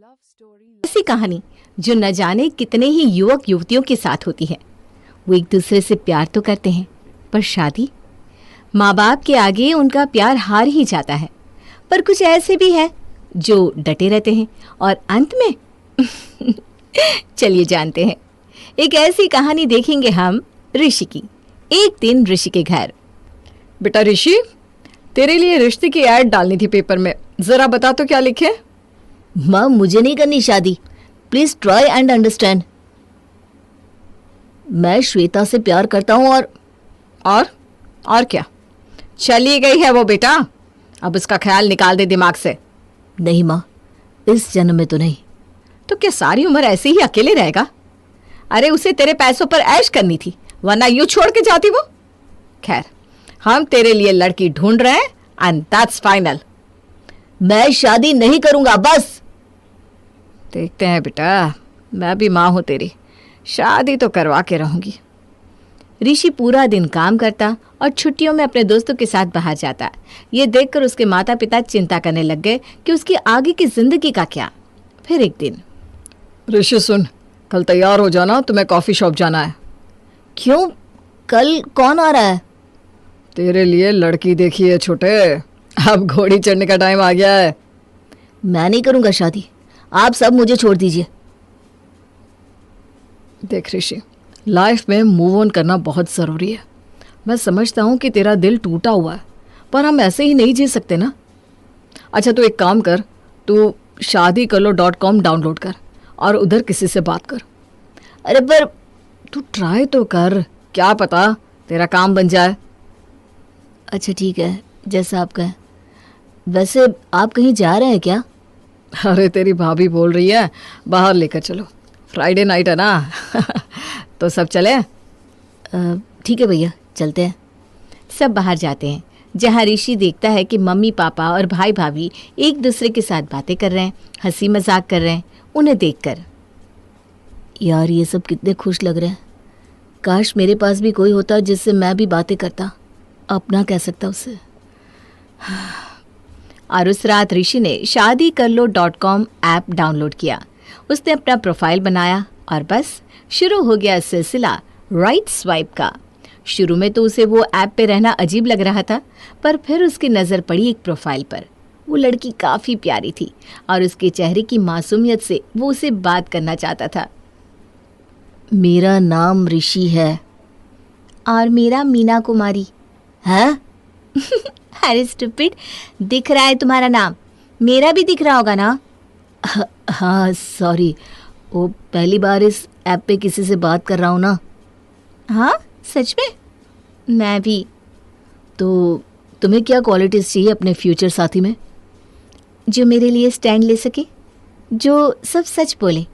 ऐसी कहानी जो न जाने कितने ही युवक युवतियों के साथ होती है। वो एक दूसरे से प्यार तो करते हैं, पर शादी, माँ बाप के आगे उनका प्यार हार ही जाता है। पर कुछ ऐसे भी हैं जो डटे रहते हैं और अंत में चलिए जानते हैं। एक ऐसी कहानी देखेंगे हम ऋषि की। एक दिन ऋषि के घर। बेटा ऋषि, तेरे लिए रिश्ते की ऐड डालनी थी पेपर में, जरा बता तो क्या लिखे। माँ, मुझे नहीं करनी शादी, प्लीज ट्राई एंड अंडरस्टैंड। मैं श्वेता से प्यार करता हूँ और क्या, चली गई है वो बेटा, अब उसका ख्याल निकाल दे दिमाग से। नहीं माँ, इस जन्म में तो नहीं। तो क्या सारी उम्र ऐसे ही अकेले रहेगा? अरे उसे तेरे पैसों पर ऐश करनी थी, वरना यूं छोड़ के जाती वो। खैर, हम तेरे लिए लड़की ढूंढ रहे हैं एंड दैट्स फाइनल। मैं शादी नहीं करूंगा, बस। देखते हैं बेटा, मैं भी माँ हूं तेरी, शादी तो करवा के रहूंगी। ऋषि पूरा दिन काम करता और छुट्टियों में अपने दोस्तों के साथ बाहर जाता। ये देखकर उसके माता पिता चिंता करने लग गए कि उसकी आगे की जिंदगी का क्या। फिर एक दिन, ऋषि सुन, कल तैयार हो जाना, तुम्हें कॉफी शॉप जाना है। क्यों? कल कौन आ रहा है? तेरे लिए लड़की देखी है छोटे, अब घोड़ी चढ़ने का टाइम आ गया है। मैं नहीं करूंगा शादी, आप सब मुझे छोड़ दीजिए। देख ऋषि, लाइफ में मूव ऑन करना बहुत ज़रूरी है। मैं समझता हूँ कि तेरा दिल टूटा हुआ है, पर हम ऐसे ही नहीं जी सकते ना। अच्छा तू एक काम कर, तू shaadikarlo.com डाउनलोड कर और उधर किसी से बात कर। अरे पर तू ट्राई तो कर, क्या पता तेरा काम बन जाए। अच्छा ठीक है, जैसा आप कहें। वैसे आप कहीं जा रहे हैं क्या? अरे तेरी भाभी बोल रही है बाहर लेकर चलो, फ्राइडे नाइट है ना तो सब चले। ठीक है भैया, चलते हैं। सब बाहर जाते हैं, जहाँ ऋषि देखता है कि मम्मी पापा और भाई भाभी एक दूसरे के साथ बातें कर रहे हैं, हंसी मजाक कर रहे हैं। उन्हें देखकर, यार ये सब कितने खुश लग रहे हैं। काश मेरे पास भी कोई होता जिससे मैं भी बातें करता, अपना कह सकता उसे। और उस रात ऋषि ने shaadikarlo.com ऐप डाउनलोड किया। उसने अपना प्रोफाइल बनाया और बस शुरू हो गया सिलसिला राइट स्वाइप का। शुरू में तो उसे वो ऐप पे रहना अजीब लग रहा था, पर फिर उसकी नज़र पड़ी एक प्रोफाइल पर। वो लड़की काफ़ी प्यारी थी और उसके चेहरे की मासूमियत से वो उसे बात करना चाहता था। मेरा नाम ऋषि है। और मेरा मीना कुमारी है। अरे स्टूपिड, दिख रहा है तुम्हारा नाम, मेरा भी दिख रहा होगा ना। हाँ सॉरी, वो पहली बार इस ऐप पे किसी से बात कर रहा हूँ ना। हाँ सच में? मैं भी। तो तुम्हें क्या क्वालिटीज़ चाहिए अपने फ्यूचर साथी में? जो मेरे लिए स्टैंड ले सके, जो सब सच बोले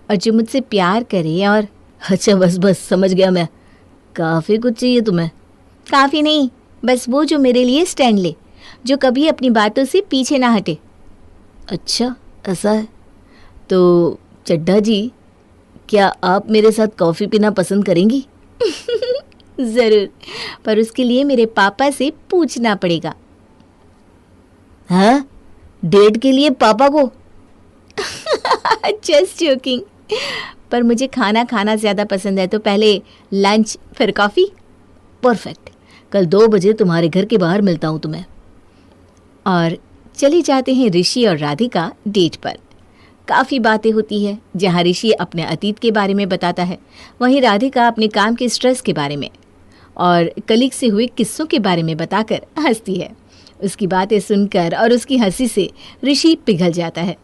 और जो मुझसे प्यार करे। और अच्छा बस बस, समझ गया मैं। काफ़ी कुछ चाहिए तुम्हें? काफ़ी नहीं, बस वो जो मेरे लिए स्टैंड ले, जो कभी अपनी बातों से पीछे ना हटे। अच्छा ऐसा है तो चड्ढा जी, क्या आप मेरे साथ कॉफ़ी पीना पसंद करेंगी? ज़रूर, पर उसके लिए मेरे पापा से पूछना पड़ेगा। हाँ, डेट के लिए पापा को? जस्ट जोकिंग, पर मुझे खाना खाना ज़्यादा पसंद है, तो पहले लंच फिर कॉफ़ी। परफेक्ट, कल 2 बजे तुम्हारे घर के बाहर मिलता हूँ तुम्हें। और चले जाते हैं ऋषि और राधिका डेट पर। काफ़ी बातें होती है, जहाँ ऋषि अपने अतीत के बारे में बताता है, वहीं राधिका अपने काम के स्ट्रेस के बारे में और कलीग से हुए किस्सों के बारे में बताकर हंसती है। उसकी बातें सुनकर और उसकी हंसी से ऋषि पिघल जाता है।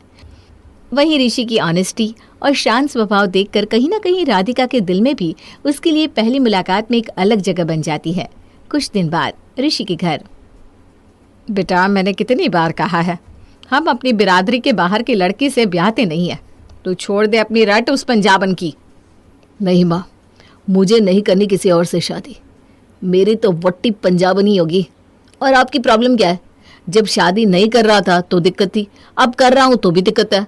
वहीं ऋषि की ऑनेस्टी और शांत स्वभाव देखकर कहीं ना कहीं राधिका के दिल में भी उसके लिए पहली मुलाकात में एक अलग जगह बन जाती है। कुछ दिन बाद ऋषि के घर। बेटा मैंने कितनी बार कहा है, हम अपनी बिरादरी के बाहर की लड़की से ब्याहते नहीं है। तू छोड़ दे अपनी रट उस पंजाबन की। नहीं माँ, मुझे नहीं करनी किसी और से शादी। मेरी तो वट्टी पंजाबनी होगी। और आपकी प्रॉब्लम क्या है? जब शादी नहीं कर रहा था तो दिक्कत थी, अब कर रहा हूँ तो भी दिक्कत है।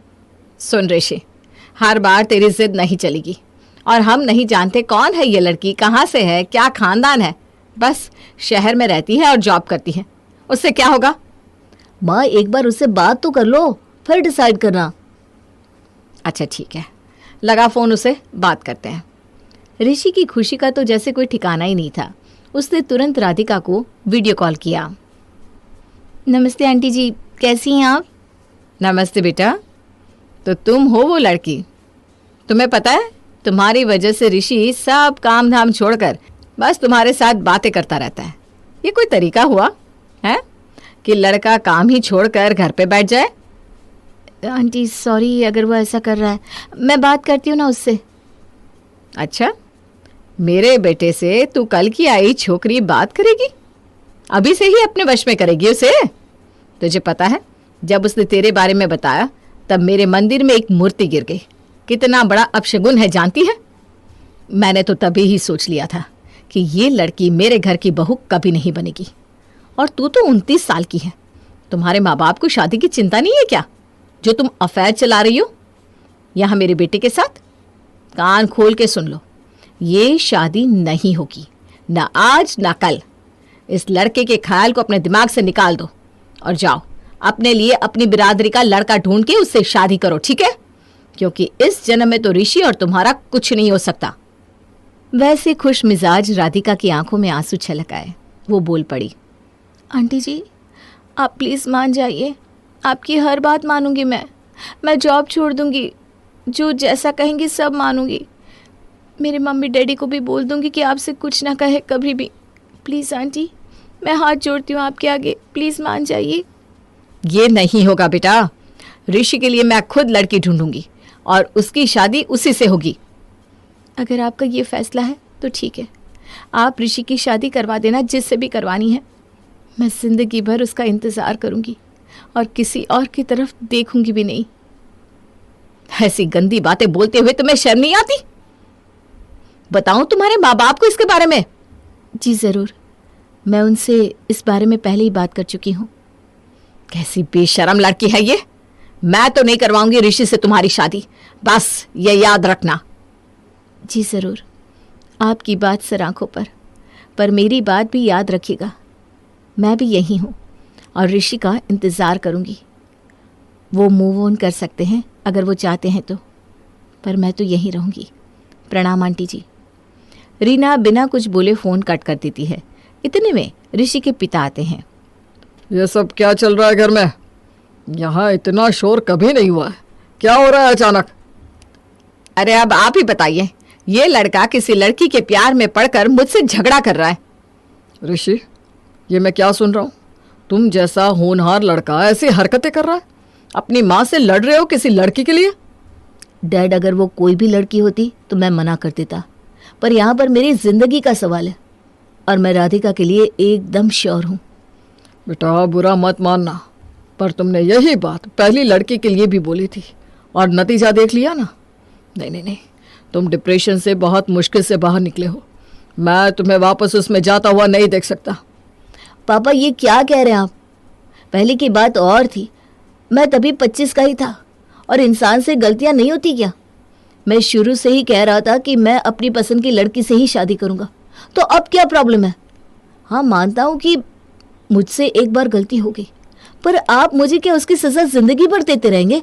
सुन ऋषि, हर बार तेरी जिद नहीं चलेगी, और हम नहीं जानते कौन है ये लड़की, कहाँ से है, क्या खानदान है। बस शहर में रहती है और जॉब करती है, उससे क्या होगा? माँ एक बार उससे बात तो कर लो, फिर डिसाइड करना। अच्छा ठीक है, लगा फ़ोन उसे, बात करते हैं। ऋषि की खुशी का तो जैसे कोई ठिकाना ही नहीं था। उसने तुरंत राधिका को वीडियो कॉल किया। नमस्ते आंटी जी, कैसी हैं आप? नमस्ते बेटा, तो तुम हो वो लड़की? तुम्हें पता है तुम्हारी वजह से ऋषि सब काम धाम छोड़कर बस तुम्हारे साथ बातें करता रहता है। ये कोई तरीका हुआ है कि लड़का काम ही छोड़कर घर पे बैठ जाए? आंटी सॉरी अगर वो ऐसा कर रहा है, मैं बात करती हूँ ना उससे। अच्छा, मेरे बेटे से तू कल की आई छोकरी बात करेगी? अभी से ही अपने वश में करेगी उसे? तुझे पता है जब उसने तेरे बारे में बताया तब मेरे मंदिर में एक मूर्ति गिर गई। कितना बड़ा अपशगुन है जानती है? मैंने तो तभी ही सोच लिया था कि ये लड़की मेरे घर की बहू कभी नहीं बनेगी। और तू तो 29 साल की है, तुम्हारे माँ बाप को शादी की चिंता नहीं है क्या, जो तुम अफेयर चला रही हो यहाँ मेरे बेटे के साथ? कान खोल के सुन लो, ये शादी नहीं होगी, ना आज ना कल। इस लड़के के ख्याल को अपने दिमाग से निकाल दो और जाओ अपने लिए अपनी बिरादरी का लड़का ढूंढ के उससे शादी करो, ठीक है? क्योंकि इस जन्म में तो ऋषि और तुम्हारा कुछ नहीं हो सकता। वैसे खुश मिजाज राधिका की आंखों में आंसू छलक आए। वो बोल पड़ी, आंटी जी आप प्लीज़ मान जाइए, आपकी हर बात मानूंगी। मैं जॉब छोड़ दूंगी, जो जैसा कहेंगी सब मानूंगी। मेरे मम्मी डैडी को भी बोल दूंगी कि आपसे कुछ ना कहे कभी भी। प्लीज़ आंटी, मैं हाथ जोड़ती हूँ आपके आगे, प्लीज़ मान जाइए। ये नहीं होगा बेटा, ऋषि के लिए मैं खुद लड़की ढूंढूंगी और उसकी शादी उसी से होगी। अगर आपका ये फैसला है तो ठीक है, आप ऋषि की शादी करवा देना जिससे भी करवानी है। मैं ज़िंदगी भर उसका इंतज़ार करूंगी और किसी और की तरफ देखूंगी भी नहीं। ऐसी गंदी बातें बोलते हुए तुम्हें शर्म नहीं आती? बताऊं तुम्हारे माँ बाप को इसके बारे में? जी ज़रूर, मैं उनसे इस बारे में पहले ही बात कर चुकी हूँ। कैसी बेशर्म लड़की है ये। मैं तो नहीं करवाऊंगी ऋषि से तुम्हारी शादी, बस ये याद रखना। जी ज़रूर, आपकी बात सर आंखों पर मेरी बात भी याद रखिएगा। मैं भी यही हूँ और ऋषि का इंतज़ार करूँगी। वो मूव ऑन कर सकते हैं अगर वो चाहते हैं तो, पर मैं तो यहीं रहूँगी। प्रणाम आंटी जी। रीना बिना कुछ बोले फ़ोन कट कर देती है। इतने में ऋषि के पिता आते हैं। ये सब क्या चल रहा है घर में? यहाँ इतना शोर कभी नहीं हुआ है, क्या हो रहा है अचानक? अरे अब आप ही बताइए, ये लड़का किसी लड़की के प्यार में पड़कर मुझसे झगड़ा कर रहा है। ऋषि, ये मैं क्या सुन रहा हूँ? तुम जैसा होनहार लड़का ऐसी हरकतें कर रहा है? अपनी माँ से लड़ रहे हो किसी लड़की के लिए? डैड, अगर वो कोई भी लड़की होती तो मैं मना कर देता, पर यहाँ पर मेरी ज़िंदगी का सवाल है और मैं राधिका के लिए एकदम श्योर हूँ। बेटा बुरा मत मानना, पर तुमने यही बात पहली लड़की के लिए भी बोली थी और नतीजा देख लिया ना। नहीं नहीं नहीं, तुम डिप्रेशन से बहुत मुश्किल से बाहर निकले हो। मैं तुम्हें वापस उसमें जाता हुआ नहीं देख सकता। पापा ये क्या कह रहे हैं आप? पहले की बात और थी, मैं तभी 25 का ही था और इंसान से गलतियां नहीं होती क्या? मैं शुरू से ही कह रहा था कि मैं अपनी पसंद की लड़की से ही शादी करूंगा, तो अब क्या प्रॉब्लम है? हाँ मानता हूँ कि मुझसे एक बार गलती हो गई, पर आप मुझे क्या उसकी सज़ा ज़िंदगी भर देते रहेंगे?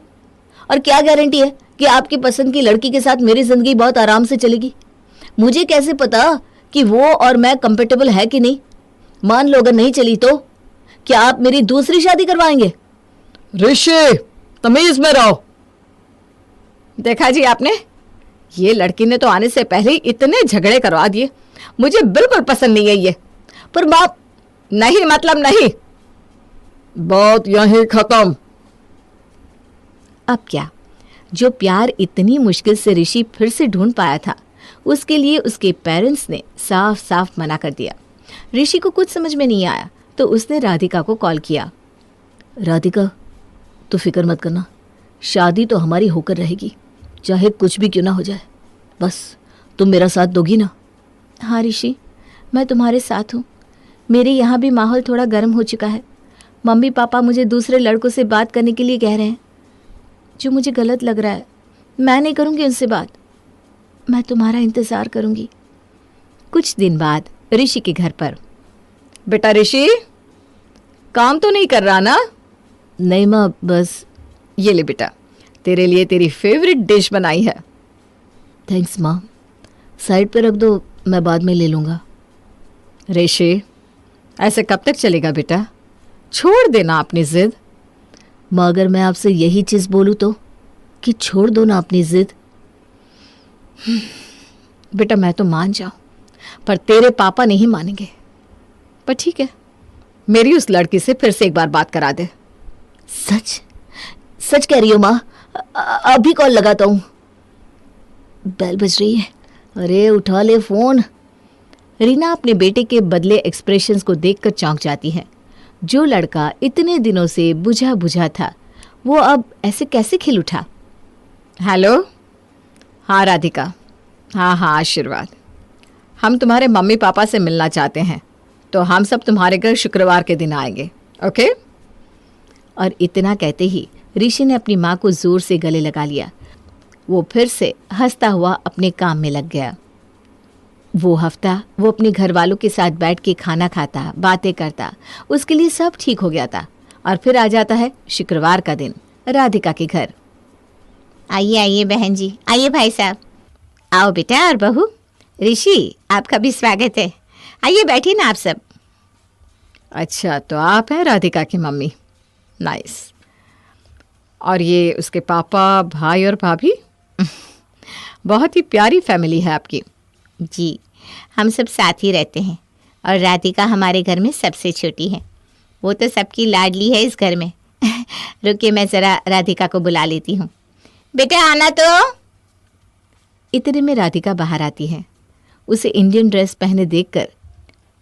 और क्या गारंटी है कि आपकी पसंद की लड़की के साथ मेरी ज़िंदगी बहुत आराम से चलेगी? मुझे कैसे पता कि वो और मैं कंपेटेबल है कि नहीं? मान लो अगर नहीं चली तो क्या आप मेरी दूसरी शादी करवाएंगे? ऋषि, तमीज में रहो। देखा जी आपने, ये लड़की ने तो आने से पहले ही इतने झगड़े करवा दिए। मुझे बिल्कुल पसंद नहीं है ये। पर बाप, नहीं मतलब नहीं। बात यहीं खत्म। अब क्या? जो प्यार इतनी मुश्किल से ऋषि फिर से ढूंढ पाया था, उसके लिए उसके पेरेंट्स ने साफ साफ मना कर दिया। ऋषि को कुछ समझ में नहीं आया तो उसने राधिका को कॉल किया। राधिका, तू फिक्र मत करना, शादी तो हमारी होकर रहेगी, चाहे कुछ भी क्यों ना हो जाए। बस तुम मेरा साथ दोगी ना? हाँ ऋषि, मैं तुम्हारे साथ हूँ। मेरे यहाँ भी माहौल थोड़ा गर्म हो चुका है। मम्मी पापा मुझे दूसरे लड़कों से बात करने के लिए कह रहे हैं, जो मुझे गलत लग रहा है। मैं नहीं करूँगी उनसे बात, मैं तुम्हारा इंतज़ार करूँगी। कुछ दिन बाद ऋषि के घर पर। बेटा ऋषि, काम तो नहीं कर रहा ना? नहीं माँ, बस। ये ले बेटा, तेरे लिए तेरी फेवरेट डिश बनाई है। थैंक्स माँ, साइड पे रख दो, मैं बाद में ले लूँगा। ऋषि, ऐसे कब तक चलेगा बेटा? छोड़ देना अपनी जिद। माँ, अगर मैं आपसे यही चीज़ बोलूँ तो, कि छोड़ दो ना अपनी जिद। बेटा मैं तो मान जाऊं, पर तेरे पापा नहीं मानेंगे। पर ठीक है, मेरी उस लड़की से फिर से एक बार बात करा दे। सच सच कह रही हो माँ? अभी कॉल लगाता हूँ। बेल बज रही है। अरे उठा ले फोन। रीना अपने बेटे के बदले एक्सप्रेशंस को देखकर चौंक जाती है। जो लड़का इतने दिनों से बुझा बुझा था, वो अब ऐसे कैसे खिल उठा? हेलो। हाँ राधिका। हाँ आशीर्वाद, हम तुम्हारे मम्मी पापा से मिलना चाहते हैं, तो हम सब तुम्हारे घर शुक्रवार के दिन आएंगे, ओके? और इतना कहते ही ऋषि ने अपनी माँ को जोर से गले लगा लिया। वो फिर से हंसता हुआ अपने काम में लग गया। वो हफ्ता वो अपने घर वालों के साथ बैठ के खाना खाता, बातें करता, उसके लिए सब ठीक हो गया था। और फिर आ जाता है शुक्रवार का दिन राधिका के घर। आइए आइए बहन जी, आइए भाई साहब, आओ बेटा और बहू। ऋषि, आपका भी स्वागत है। आइए बैठिए ना आप सब। अच्छा, तो आप हैं राधिका की मम्मी? नाइस। और ये उसके पापा, भाई और भाभी? बहुत ही प्यारी फैमिली है आपकी। जी, हम सब साथ ही रहते हैं और राधिका हमारे घर में सबसे छोटी है। वो तो सबकी लाडली है इस घर में। रुकिए, मैं ज़रा राधिका को बुला लेती हूँ। बेटा आना तो। इतने में राधिका बाहर आती है। उसे इंडियन ड्रेस पहने देखकर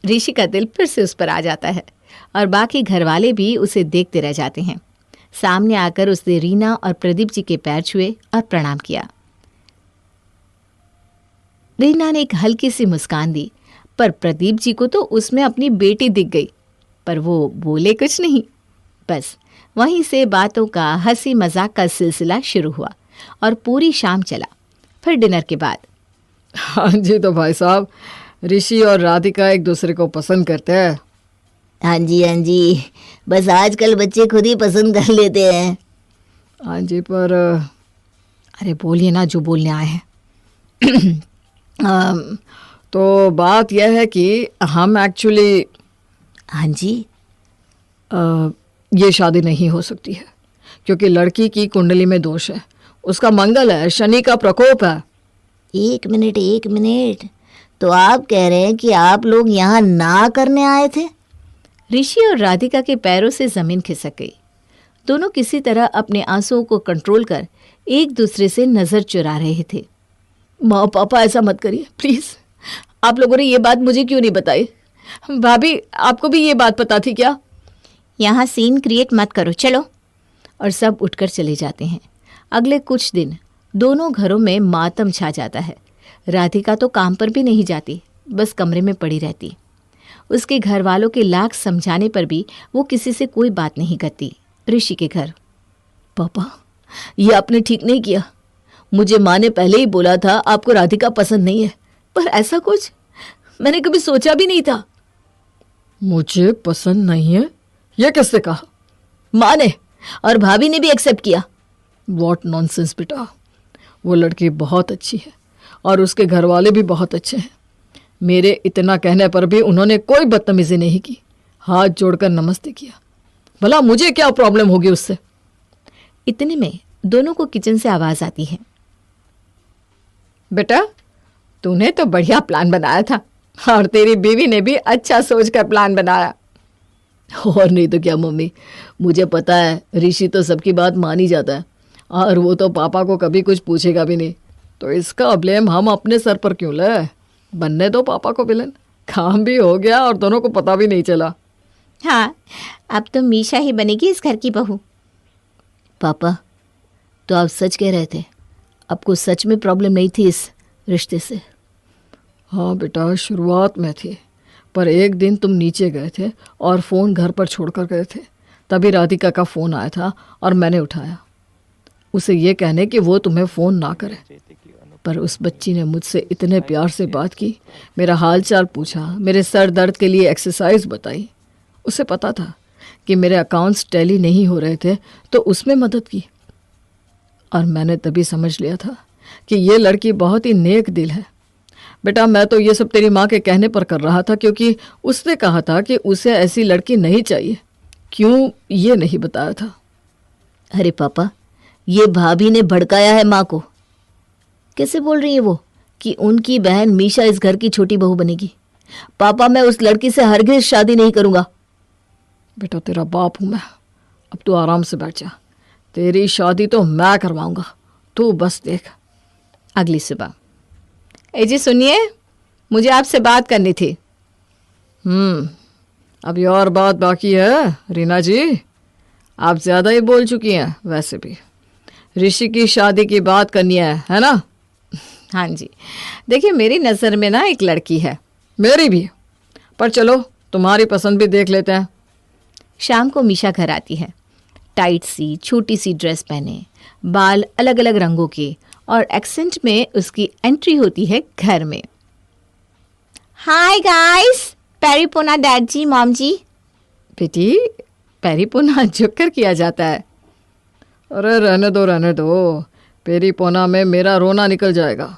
ऋषि का दिल फिर से उस पर आ जाता है और बाकी घर वाले भी उसे देखते रह जाते हैं। सामने आकर उसने रीना और प्रदीप जी के पैर छुए और प्रणाम किया। रीना ने एक हल्की सी मुस्कान दी, पर प्रदीप जी को तो उसमें अपनी बेटी दिख गई, पर वो बोले कुछ नहीं। बस वहीं से बातों का, हंसी मजाक का सिलसिला शुरू हुआ और पूरी शाम चला। फिर डिनर के बाद, हाँ जी, तो भाई साहब, ऋषि और राधिका एक दूसरे को पसंद करते हैं। हाँ जी, बस आजकल बच्चे खुद ही पसंद कर लेते हैं। हाँ जी, पर अरे बोलिए ना जो बोलने आए हैं। तो बात यह है कि हम एक्चुअली, हाँ जी, ये शादी नहीं हो सकती है क्योंकि लड़की की कुंडली में दोष है। उसका मंगल है, शनि का प्रकोप है। एक मिनट, तो आप कह रहे हैं कि आप लोग यहाँ ना करने आए थे? ऋषि और राधिका के पैरों से जमीन खिसक गई। दोनों किसी तरह अपने आंसुओं को कंट्रोल कर एक दूसरे से नजर चुरा रहे थे। माँ पापा ऐसा मत करिए प्लीज। आप लोगों ने ये बात मुझे क्यों नहीं बताई? भाभी, आपको भी ये बात पता थी क्या? यहाँ सीन क्रिएट मत करो, चलो। और सब उठकर चले जाते हैं। अगले कुछ दिन दोनों घरों में मातम छा जाता है। राधिका तो काम पर भी नहीं जाती, बस कमरे में पड़ी रहती। उसके घर वालों के लाख समझाने पर भी वो किसी से कोई बात नहीं करती। ऋषि के घर, पापा ये आपने ठीक नहीं किया। मुझे माँ ने पहले ही बोला था आपको राधिका पसंद नहीं है, पर ऐसा कुछ मैंने कभी सोचा भी नहीं था। मुझे पसंद नहीं है? ये किसने कहा? माँ ने, और भाभी ने भी एक्सेप्ट किया। व्हाट नॉनसेंस बेटा। वो लड़की बहुत अच्छी है और उसके घर वाले भी बहुत अच्छे हैं। मेरे इतना कहने पर भी उन्होंने कोई बदतमीजी नहीं की, हाथ जोड़कर नमस्ते किया। भला मुझे क्या प्रॉब्लम होगी उससे? इतने में दोनों को किचन से आवाज आती है। बेटा, तूने तो बढ़िया प्लान बनाया था और तेरी बीवी ने भी अच्छा सोचकर प्लान बनाया। और नहीं तो क्या मम्मी, मुझे पता है ऋषि तो सबकी बात मान ही जाता है और वो तो पापा को कभी कुछ पूछेगा भी नहीं, तो इसका ब्लेम हम अपने सर पर क्यों ले? बनने दो पापा को विलन। काम भी हो गया और दोनों को पता भी नहीं चला। हाँ, अब तो मीशा ही बनेगी इस घर की बहू। पापा, तो आप सच कह रहे थे? आपको सच में प्रॉब्लम नहीं थी इस रिश्ते से? हाँ बेटा, शुरुआत में थी, पर एक दिन तुम नीचे गए थे और फ़ोन घर पर छोड़कर गए थे। तभी राधिका का फ़ोन आया था और मैंने उठाया, उसे ये कहने कि वो तुम्हें फ़ोन ना करे। पर उस बच्ची ने मुझसे इतने प्यार से बात की, मेरा हाल चाल पूछा, मेरे सर दर्द के लिए एक्सरसाइज बताई। उसे पता था कि मेरे अकाउंट्स टैली नहीं हो रहे थे, तो उसमें मदद की। और मैंने तभी समझ लिया था कि ये लड़की बहुत ही नेक दिल है। बेटा, मैं तो ये सब तेरी माँ के कहने पर कर रहा था, क्योंकि उसने कहा था कि उसे ऐसी लड़की नहीं चाहिए। क्यों, ये नहीं बताया था। अरे पापा, ये भाभी ने भड़काया है माँ को। कैसे बोल रही है वो कि उनकी बहन मीशा इस घर की छोटी बहू बनेगी? पापा, मैं उस लड़की से हरगिज शादी नहीं करूंगा। बेटा, तेरा बाप हूं मैं। अब तू आराम से बैठ जा। तेरी शादी तो मैं करवाऊंगा, तू बस देख। अगली सुबह, ए जी सुनिए, मुझे आपसे बात करनी थी। अभी और बात बाकी है रीना जी। आप ज़्यादा ही बोल चुकी हैं। वैसे भी ऋषि की शादी की बात करनी है ना? हाँ जी, देखिए मेरी नज़र में ना एक लड़की है। मेरी भी, पर चलो तुम्हारी पसंद भी देख लेते हैं। शाम को मीशा घर आती है, टाइट सी छोटी सी ड्रेस पहने, बाल अलग अलग रंगों के, और एक्सेंट में उसकी एंट्री होती है घर में। हाय गाइस, पेरीपोना डैड जी, मॉम जी। बेटी, पेरीपोना झुक कर किया जाता है। अरे रहने दो, पेरी पोना में मेरा रोना निकल जाएगा।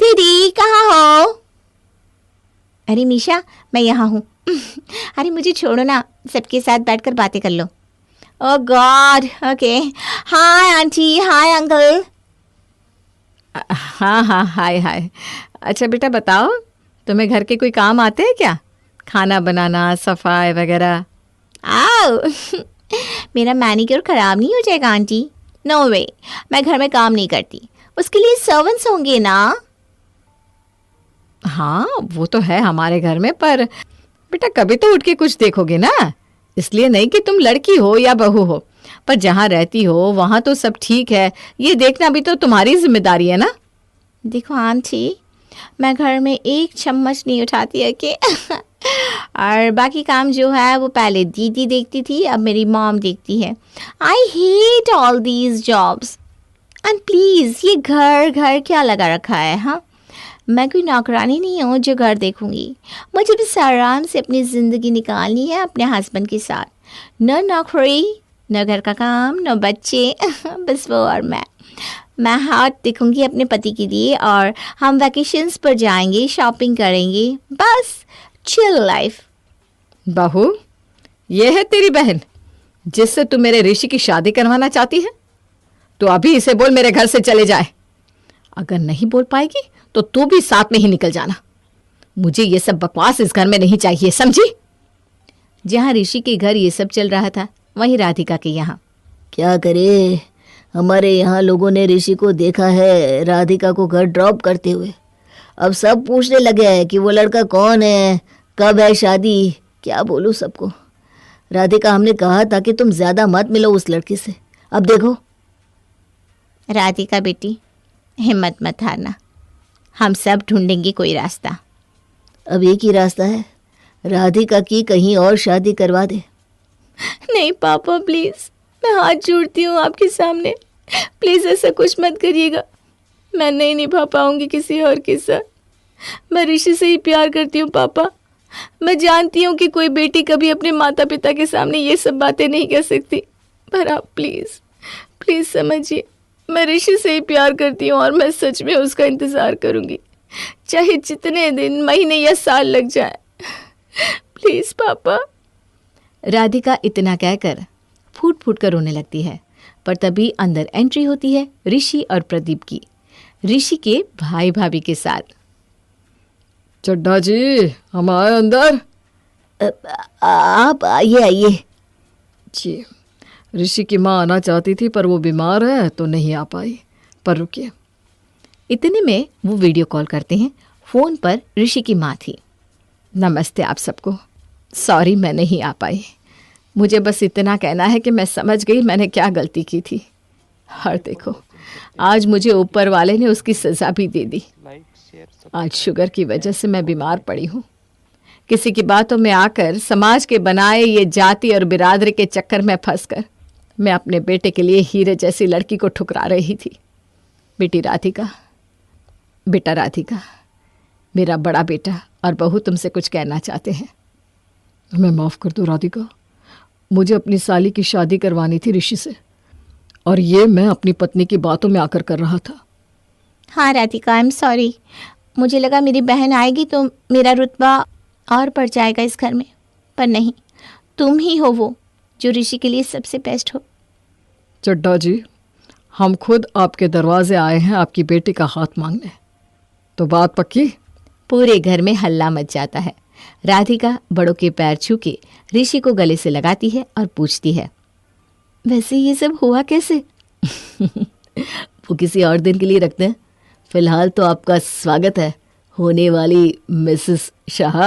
दीदी कहाँ हो? अरे मीशा, मैं यहाँ हूँ। अरे मुझे छोड़ो ना, सबके साथ बैठकर बातें कर लो। Oh God, okay. Hi aunty, hi uncle. हाँ हाँ, हाय हाय। अच्छा बेटा बताओ, तुम्हें घर के कोई काम आते हैं क्या? खाना बनाना, सफाई वगैरह? आओ। मेरा मैनिक्योर खराब नहीं हो जाएगा आंटी? नो वे, मैं घर में काम नहीं करती। उसके लिए सर्वेंट्स होंगे ना? हाँ वो तो है हमारे घर में, पर बेटा कभी तो उठ के कुछ देखोगे ना। इसलिए नहीं कि तुम लड़की हो या बहू हो, पर जहाँ रहती हो वहाँ तो सब ठीक है, ये देखना भी तो तुम्हारी जिम्मेदारी है ना। देखो आंटी, मैं घर में एक चम्मच नहीं उठाती है कि और बाकी काम जो है वो पहले दीदी देखती थी, अब मेरी मॉम देखती है। I hate all these jobs. And please, ये घर घर क्या लगा रखा है? हाँ, मैं कोई नौकरानी नहीं हूँ जो घर देखूंगी। मुझे बस आराम से अपनी ज़िंदगी निकालनी है अपने हस्बैंड के साथ। न नौकरी, न घर का काम, न बच्चे, बस वो और मैं हाथ दिखूंगी अपने पति के लिए, और हम वैकेशंस पर जाएंगे, शॉपिंग करेंगे, बस चिल लाइफ। बहू, ये है तेरी बहन जिससे तू मेरे ऋषि की शादी करवाना चाहती है? तो अभी इसे बोल मेरे घर से चले जाए। अगर नहीं बोल पाएगी तो तू भी साथ में ही निकल जाना। मुझे ये सब बकवास इस घर में नहीं चाहिए, समझी? जहाँ ऋषि के घर ये सब चल रहा था, वहीं राधिका के यहाँ। क्या करे, हमारे यहाँ लोगों ने ऋषि को देखा है राधिका को घर ड्रॉप करते हुए। अब सब पूछने लगे हैं कि वो लड़का कौन है, कब है शादी। क्या बोलूँ सबको। राधिका, हमने कहा था कि तुम ज़्यादा मत मिलो उस लड़की से। अब देखो। राधिका बेटी, हिम्मत मत हारना, हम सब ढूंढेंगे कोई रास्ता। अब एक ही रास्ता है, राधिका की कहीं और शादी करवा दे। नहीं पापा प्लीज़, मैं हाथ जोड़ती हूँ आपके सामने, प्लीज़ ऐसा कुछ मत करिएगा। मैं नहीं निभा पाऊंगी किसी और के साथ। मैं ऋषि से ही प्यार करती हूँ पापा। मैं जानती हूँ कि कोई बेटी कभी अपने माता पिता के सामने ये सब बातें नहीं कह सकती, पर आप प्लीज़ प्लीज़ समझिए, मैं ऋषि से ही प्यार करती हूँ और मैं सच में उसका इंतज़ार करूँगी, चाहे जितने दिन, महीने या साल लग जाए। प्लीज़ पापा। राधिका इतना कहकर फूट फूट कर रोने लगती है, पर तभी अंदर एंट्री होती है ऋषि और प्रदीप की, ऋषि के भाई भाभी के साथ। चड्ढा जी, हम आए अंदर? आप आइए आइए। जी, ऋषि की माँ आना चाहती थी पर वो बीमार है तो नहीं आ पाई, पर रुकिए। इतने में वो वीडियो कॉल करते हैं। फ़ोन पर ऋषि की माँ थी। नमस्ते आप सबको, सॉरी मैं नहीं आ पाई। मुझे बस इतना कहना है कि मैं समझ गई मैंने क्या गलती की थी, और देखो आज मुझे ऊपर वाले ने उसकी सज़ा भी दे दी। आज शुगर की वजह से मैं बीमार पड़ी हूँ। किसी की बातों में आकर समाज के बनाए ये जाति और बिरादरी के चक्कर में फंसकर मैं अपने बेटे के लिए हीरे जैसी लड़की को ठुकरा रही थी। बेटा राधिका, मेरा बड़ा बेटा और बहू तुमसे कुछ कहना चाहते हैं। हमें माफ़ कर दो राधिका, मुझे अपनी साली की शादी करवानी थी ऋषि से। और ये मैं अपनी पत्नी की बातों में आकर कर रहा था। हाँ राधिका, आई एम सॉरी। मुझे लगा मेरी बहन आएगी तो मेरा रुतबा और बढ़ जाएगा इस घर में, पर नहीं, तुम ही हो वो जो ऋषि के लिए सबसे बेस्ट हो। चड्ढा जी, हम खुद आपके दरवाजे आए हैं आपकी बेटी का हाथ मांगने, तो बात पक्की? पूरे घर में हल्ला मच जाता है। राधिका बड़ों के पैर छू के ऋषि को गले से लगाती है और पूछती है, वैसे ये सब हुआ कैसे? वो किसी और दिन के लिए रखते हैं। फिलहाल तो आपका स्वागत है होने वाली मिसेस शाह।